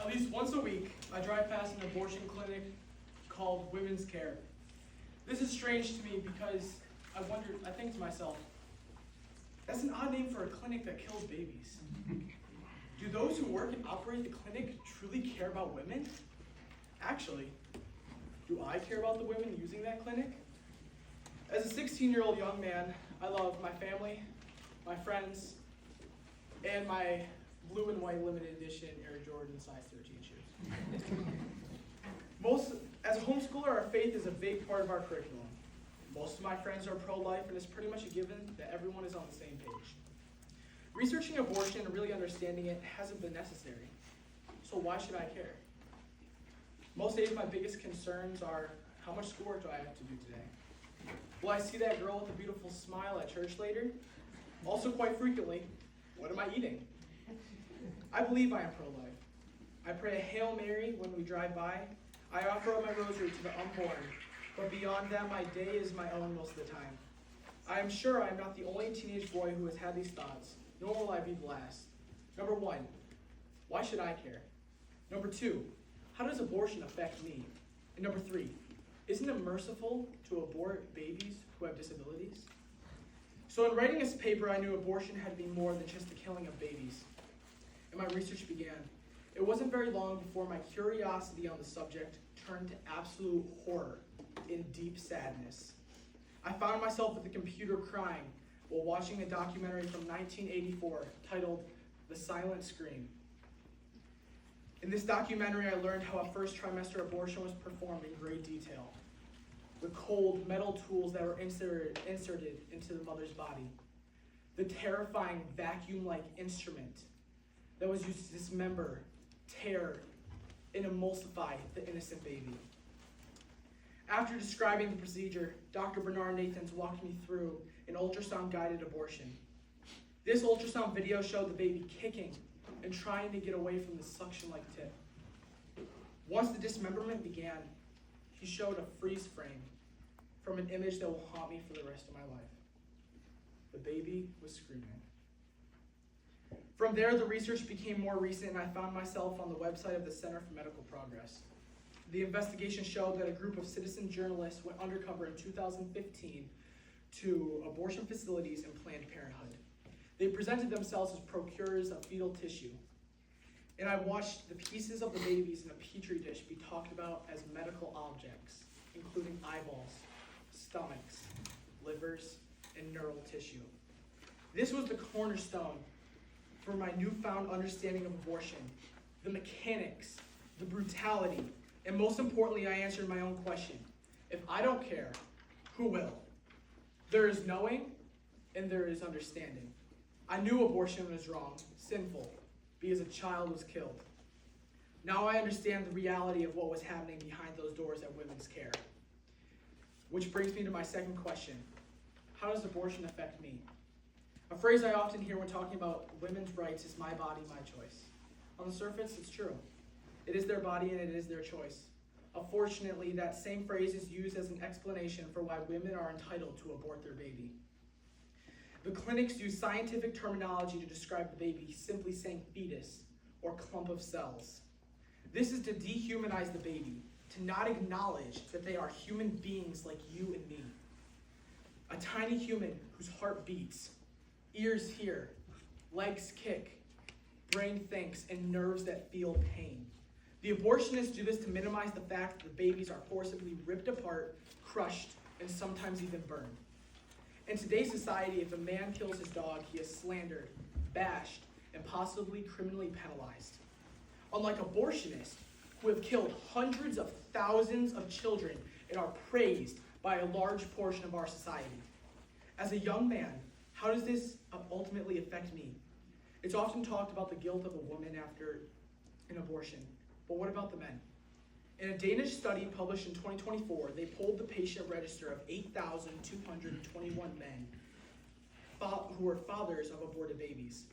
At least once a week, I drive past an abortion clinic called Women's Care. This is strange to me because I think to myself, that's an odd name for a clinic that kills babies. Do those who work and operate the clinic truly care about women? Actually, do I care about the women using that clinic? As a 16-year-old young man, I love my family, my friends, and my blue and white limited edition Air Jordan size 13 shoes. As a homeschooler, our faith is a big part of our curriculum. Most of my friends are pro-life, and it's pretty much a given that everyone is on the same page. Researching abortion and really understanding it hasn't been necessary. So why should I care? Most days, my biggest concerns are, how much schoolwork do I have to do today? Will I see that girl with a beautiful smile at church later? Also, quite frequently, what am I eating? I believe I am pro-life. I pray a Hail Mary when we drive by. I offer up my rosary to the unborn, but beyond that, my day is my own most of the time. I am sure I am not the only teenage boy who has had these thoughts, nor will I be the last. Number 1, why should I care? Number 2, how does abortion affect me? And number 3, isn't it merciful to abort babies who have disabilities? So in writing this paper, I knew abortion had to be more than just the killing of babies. And my research began. It wasn't very long before my curiosity on the subject turned to absolute horror and deep sadness. I found myself at the computer crying while watching a documentary from 1984 titled The Silent Scream. In this documentary, I learned how a first trimester abortion was performed in great detail. The cold metal tools that were inserted into the mother's body. The terrifying vacuum-like instrument that was used to dismember, tear, and emulsify the innocent baby. After describing the procedure, Dr. Bernard Nathans walked me through an ultrasound-guided abortion. This ultrasound video showed the baby kicking and trying to get away from the suction-like tip. Once the dismemberment began, he showed a freeze frame from an image that will haunt me for the rest of my life. The baby was screaming. From there, the research became more recent, and I found myself on the website of the Center for Medical Progress. The investigation showed that a group of citizen journalists went undercover in 2015 to abortion facilities and Planned Parenthood. They presented themselves as procurers of fetal tissue, and I watched the pieces of the babies in a petri dish be talked about as medical objects, including eyeballs, stomachs, livers, and neural tissue. This was the cornerstone for my newfound understanding of abortion, the mechanics, the brutality, and most importantly, I answered my own question. If I don't care, who will? There is knowing, and there is understanding. I knew abortion was wrong, sinful, because a child was killed. Now I understand the reality of what was happening behind those doors at Women's Care. Which brings me to my second question. How does abortion affect me? A phrase I often hear when talking about women's rights is my body, my choice. On the surface, it's true. It is their body and it is their choice. Unfortunately, that same phrase is used as an explanation for why women are entitled to abort their baby. The clinics use scientific terminology to describe the baby, simply saying fetus or clump of cells. This is to dehumanize the baby, to not acknowledge that they are human beings like you and me. A tiny human whose heart beats, ears hear, legs kick, brain thinks, and nerves that feel pain. The abortionists do this to minimize the fact that the babies are forcibly ripped apart, crushed, and sometimes even burned. In today's society, if a man kills his dog, he is slandered, bashed, and possibly criminally penalized. Unlike abortionists, who have killed hundreds of thousands of children and are praised by a large portion of our society. As a young man, how does this ultimately affect me? It's often talked about the guilt of a woman after an abortion, but what about the men? In a Danish study published in 2024, they polled the patient register of 8,221 men who were fathers of aborted babies.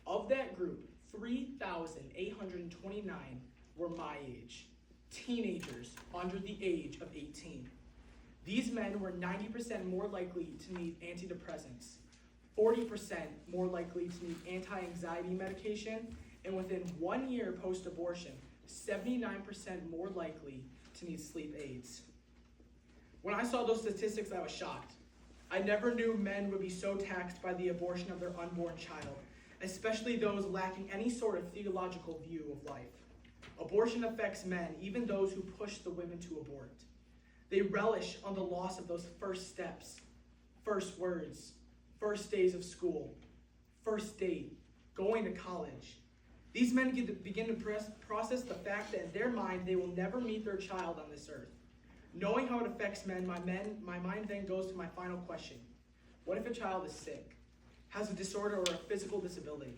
Of that group, 3,829 were my age, teenagers under the age of 18. These men were 90% more likely to need antidepressants, 40% more likely to need anti-anxiety medication, and within 1 year post-abortion, 79% more likely to need sleep aids. When I saw those statistics, I was shocked. I never knew men would be so taxed by the abortion of their unborn child, especially those lacking any sort of theological view of life. Abortion affects men, even those who push the women to abort. They relish on the loss of those first steps, first words, first days of school, first date, going to college. These men begin to process the fact that in their mind they will never meet their child on this earth. Knowing how it affects men, my mind then goes to my final question. What if a child is sick, has a disorder or a physical disability?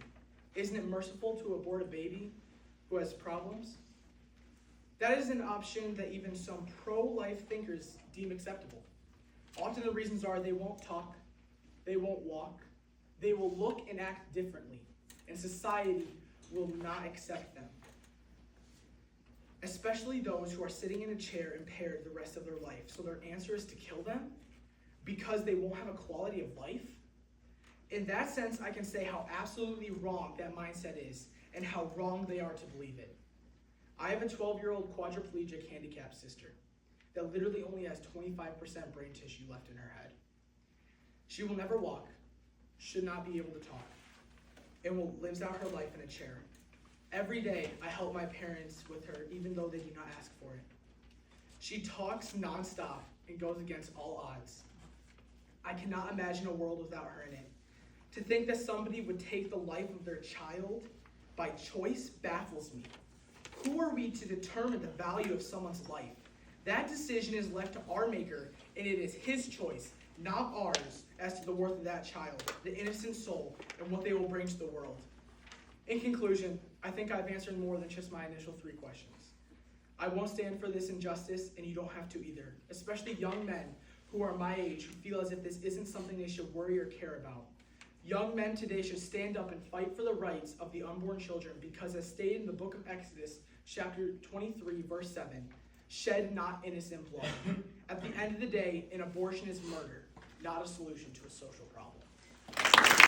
Isn't it merciful to abort a baby who has problems? That is an option that even some pro-life thinkers deem acceptable. Often the reasons are they won't talk, they won't walk, they will look and act differently, and society will not accept them. Especially those who are sitting in a chair impaired the rest of their life. So their answer is to kill them because they won't have a quality of life? In that sense, I can say how absolutely wrong that mindset is and how wrong they are to believe it. I have a 12-year-old quadriplegic handicapped sister that literally only has 25% brain tissue left in her head. She will never walk, should not be able to talk, and lives out her life in a chair. Every day, I help my parents with her, even though they do not ask for it. She talks nonstop and goes against all odds. I cannot imagine a world without her in it. To think that somebody would take the life of their child by choice baffles me. Who are we to determine the value of someone's life? That decision is left to our Maker, and it is His choice, not ours, as to the worth of that child, the innocent soul, and what they will bring to the world. In conclusion, I think I've answered more than just my initial 3 questions. I won't stand for this injustice, and you don't have to either, especially young men who are my age who feel as if this isn't something they should worry or care about. Young men today should stand up and fight for the rights of the unborn children because, as stated in the book of Exodus, chapter 23, verse 7, shed not innocent blood. At the end of the day, an abortion is murder, not a solution to a social problem.